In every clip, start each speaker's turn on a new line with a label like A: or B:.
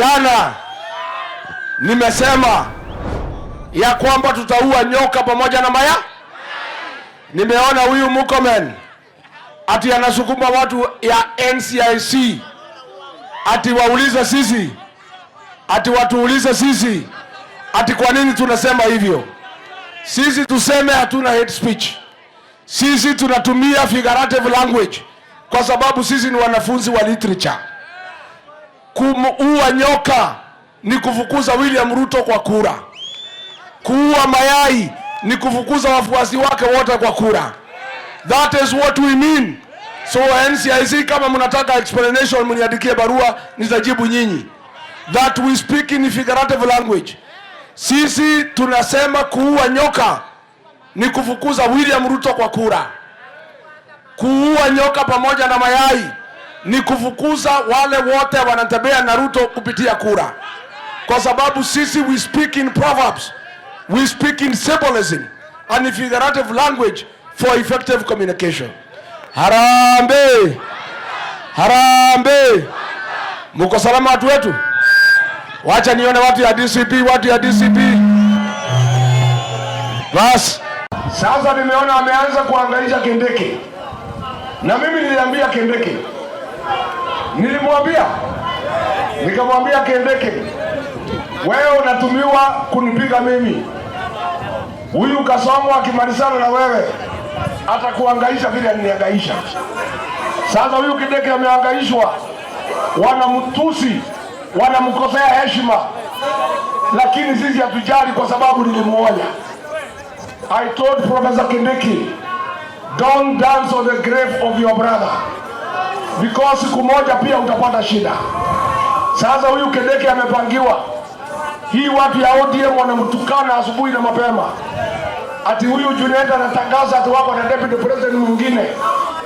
A: Jana nimesema ya kwamba tutaua nyoka pamoja na maya. Nimeona huyu Murkomen ati anasukuma watu ya NCIC ati waulize sisi, ati watuulize sisi ati kwa nini tunasema hivyo. Sisi tuseme hatuna hate speech. Sisi tunatumia figurative language kwa sababu sisi ni wanafunzi wa literature. Kuua nyoka ni kufukuza William Ruto kwa kura. Kuua mayai ni kufukuza wafuasi wake wote kwa kura. That is what we mean. So NCIC, kama mnataka explanation mniandikie barua, nitajibu nyinyi. That we speak in figurative language. Sisi tunasema kuua nyoka ni kufukuza William Ruto kwa kura. Kuua nyoka pamoja na mayai ni kufukuza wale wote wanatembea na Ruto kupitia kura. Kwa sababu sisi we speak in proverbs, we speak in symbolism and in figurative language for effective communication. Harambe! Harambe! Muko salama watu wetu? Wacha nione watu ya DCP, watu ya DCP. Bas. Sasa nimeona ameanza kuangaisha Kindiki. Na mimi niliambia Kindiki. Nikamwambia Kindiki, wewe unatumiwa kunipiga mimi. Huyu Kasongo akimalizana na wewe atakuangaisha vile aliniangaisha. Sasa huyu Kindiki ameangaishwa, wanamtusi, wanamkosea heshima, lakini sisi hatujali kwa sababu nilimuonya. I told Professor Kindiki, don't dance on the grave of your brother, because siku moja pia utapata shida. Sasa huyu Kindiki amepangiwa. Hii watu ya ODM wanamtukana asubuhi na mapema. Ati huyu Junet anatangaza ati wako na deputy president mwingine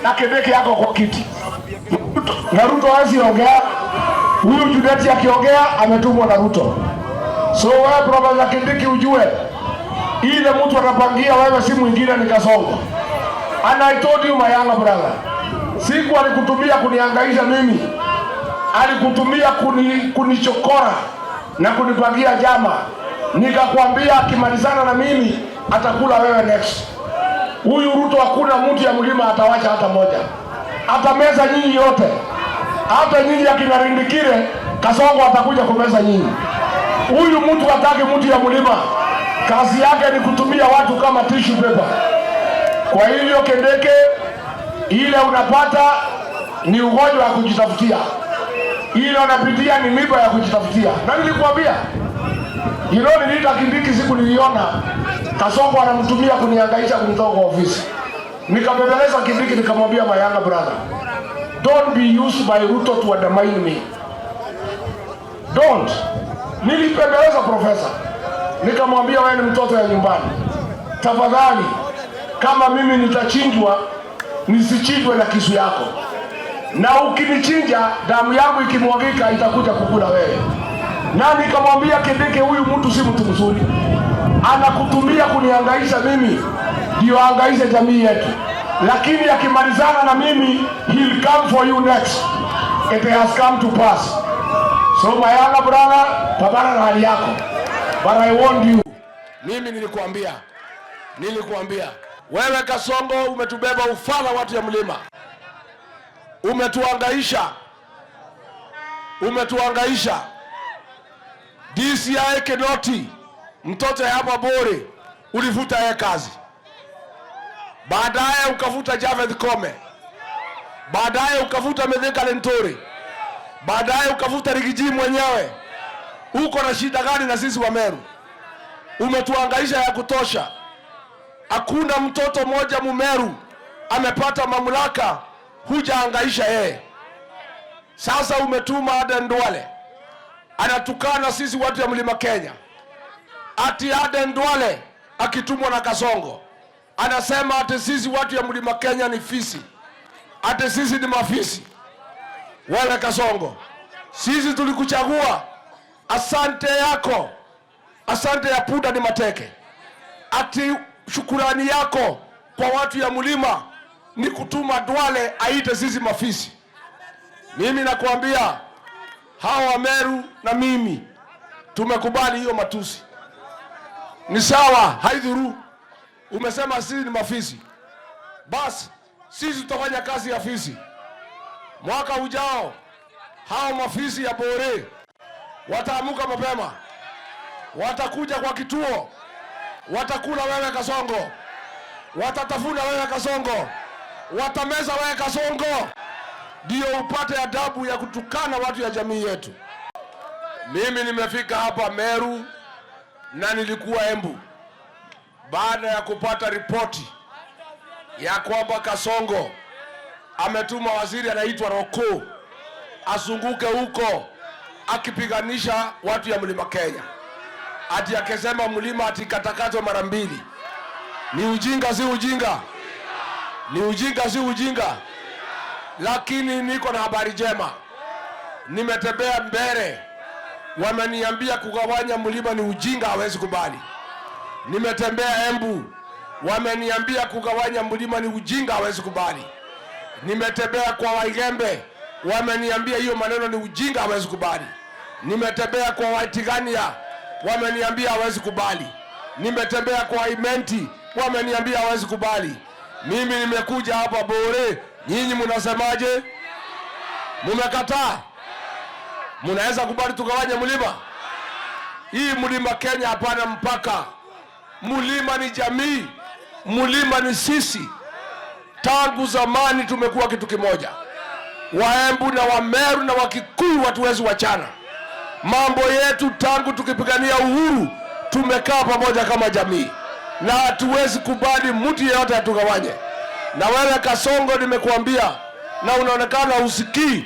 A: na Kindiki yako kwa kiti. Na Ruto hawezi ongea. Huyu Junet akiongea ametumwa na Ruto. So wewe Professor Kindiki ujue, ile mtu anapangia wewe si mwingine ni Kasongo. And I told you my younger brother, siku alikutumia kunihangaisha mimi, alikutumia kunichokora na kunipangia jama. Nikakwambia akimalizana na mimi atakula wewe next. Huyu Ruto hakuna mtu ya mlima atawacha hata moja. Atameza nyinyi yote. Hata nyinyi akina Rindikire, Kasongo atakuja kumeza nyinyi. Huyu mtu hataki mtu ya mlima. Kazi yake ni kutumia watu kama tissue paper. Kwa hivyo Kindiki, ile unapata ni ugonjwa wa kujitafutia. Ile unapitia ni miba ya kujitafutia. Na nilikwambia, niliita Kindiki siku niliona Kasongo anamtumia kunihangaisha kunitoa kwa ofisi. Nikabebeleza Kindiki nikamwambia my younger brother, don't be used by Ruto to undermine me. Don't. Nilipembeleza profesa. Nikamwambia wewe ni mtoto ya nyumbani. Tafadhali, kama mimi nitachinjwa, nisichinjwe na kisu yako. Na ukinichinja, damu yangu ikimwagika itakuja kukula wewe. Na nikamwambia Kindiki, huyu mtu si mtu mzuri. Anakutumia kunihangaisha mimi, ndio hangaisha jamii yetu. Lakini akimalizana na mimi, he'll come for you next. It has come to pass. So my younger brother, pambana na hali yako. But I warned you. Mimi nilikuambia. Wewe Kasongo umetubeba ufala watu ya mlima. Umetuangaisha. DCI Kinoti, mtoto ya hapa Bore, ulifuta yeye kazi. Baadaye ukafuta Javed Kome. Baadaye ukafuta Mithika Lentore. Baadaye ukafuta Rigiji mwenyewe. Uko na shida gani na sisi wa Meru? Umetuangaisha ya kutosha. Hakuna mtoto mmoja Mumeru amepata mamlaka, hujaangaisha yeye. Sasa umetuma Aden Duale anatukana sisi watu ya mlima Kenya. Ati Aden Duale akitumwa na Kasongo anasema ati sisi watu ya mlima Kenya ni fisi, ati sisi ni mafisi. Wale Kasongo, sisi tulikuchagua. Asante yako, asante ya puda ni mateke. Ati shukurani yako kwa watu ya mlima ni kutuma Duale aite sisi mafisi. Mimi nakwambia hawa wa Meru na mimi tumekubali hiyo matusi. Ni sawa, haidhuru. Umesema sisi ni mafisi. Basi sisi tutafanya kazi ya fisi. Mwaka ujao hao mafisi ya Bore wataamuka mapema, watakuja kwa kituo, watakula wewe Kasongo, watatafuna wewe Kasongo, watameza wewe Kasongo, ndio upate adabu ya kutukana watu ya jamii yetu. Mimi nimefika hapa Meru na nilikuwa Embu baada ya kupata ripoti ya kwamba Kasongo ametuma waziri anaitwa Roko azunguke huko akipiganisha watu ya Mlima Kenya. Ati akisema mlima atikatakatwa mara mbili. Ni ujinga si ujinga? Ni ujinga si ujinga? Lakini niko na habari njema. Nimetembea mbele. Wameniambia kugawanya mlima ni ujinga, hawezi kubali. Nimetembea Embu. Wameniambia kugawanya mlima ni ujinga, hawezi kubali. Nimetembea kwa Waigembe. Wameniambia hiyo maneno ni ujinga, hawezi kubali. Nimetembea kwa Waitigania. Wameniambia hawezi kubali. Nimetembea kwa Imenti. Wameniambia hawezi kubali. Mimi nimekuja hapa Bore. Nyinyi mnasemaje? Mumekataa? Mnaweza kubali tugawanye mlima? Hii Mlima Kenya hapana mpaka. Mlima ni jamii. Mlima ni sisi. Tangu zamani tumekuwa kitu kimoja. Waembu na Wameru na Wakikuyu hatuwezi wachana. Mambo yetu tangu tukipigania uhuru tumekaa pamoja kama jamii. Na hatuwezi kubali mtu yeyote atugawanye. Na wewe Kasongo nimekuambia na unaonekana usikii,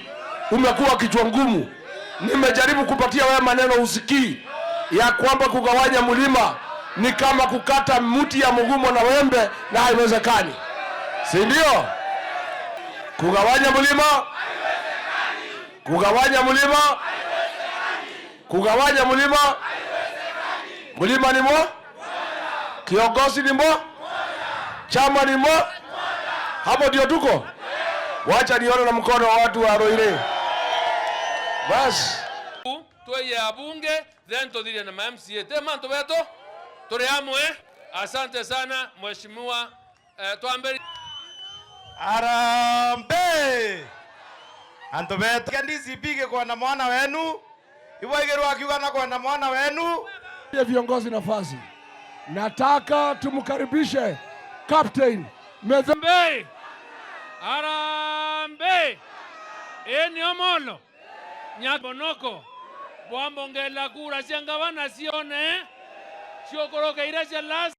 A: umekuwa kichwa ngumu. Nimejaribu kupatia wewe maneno usikii ya kwamba kugawanya mlima ni kama kukata mti ya mgumo na wembe na haiwezekani. Si ndio? Kugawanya mlima haiwezekani. Kugawanya mlima haiwezekani. Kugawanya mlima haiwezekani. Mlima ni mo? Kiongozi ni mo? Chama ni mo? Hapo ndio tuko. Wacha nione na mkono wa watu wa Roire. Bas.
B: Tuye abunge, then tudile na MCA. Tema ntobeto. Tureamwe. Asante sana mheshimiwa tuamberi.
C: Arambe. Antobeto kandizi pige kwa na mwana wenu. Iwaigero akiuga na kwa na mwana wenu.
A: Viongozi nafasi. Nataka tumkaribishe Captain
B: Mezembe. Arambe. Eni omolo. Nyabonoko. Bwambongela kura siangabana sione. Siokoroka irasia las.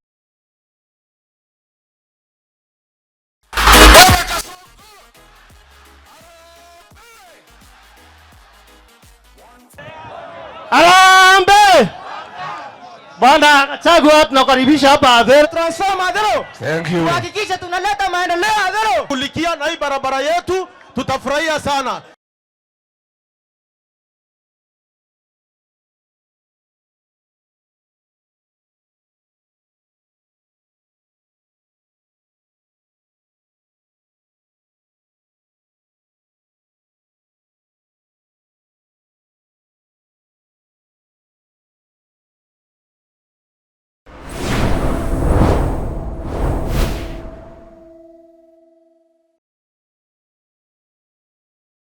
C: Arambe. Bwana Chagua tunakaribisha hapa Adhero.
D: Transform Adhero.
A: Thank you.
D: Hakikisha tunaleta maendeleo Adhero.
C: Kulikia na hii barabara yetu tutafurahia sana.